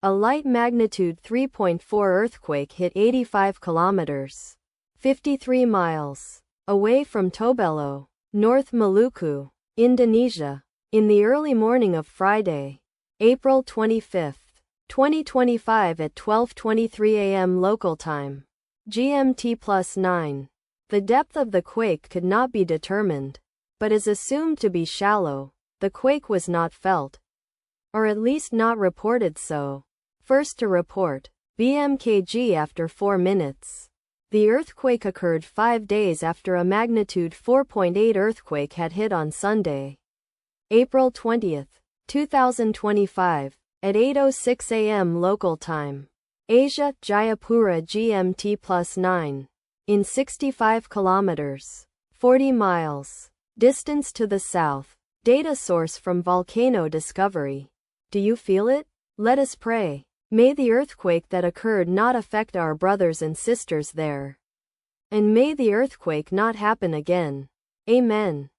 A light magnitude 3.4 earthquake hit 85 kilometers, 53 miles, away from Tobelo, North Maluku, Indonesia, in the early morning of Friday, April 25, 2025 at 12:23 a.m. local time, GMT+9. The depth of the quake could not be determined, but is assumed to be shallow. The quake was not felt, or at least not reported so. First to report, BMKG after 4 minutes. The earthquake occurred 5 days after a magnitude 4.8 earthquake had hit on Sunday, April 20, 2025, at 8:06 a.m. local time. Asia, Jayapura GMT+9. In 65 kilometers, 40 miles, distance to the south. Data source from volcano discovery. Do you feel it? Let us pray. May the earthquake that occurred not affect our brothers and sisters there. And may the earthquake not happen again. Amen.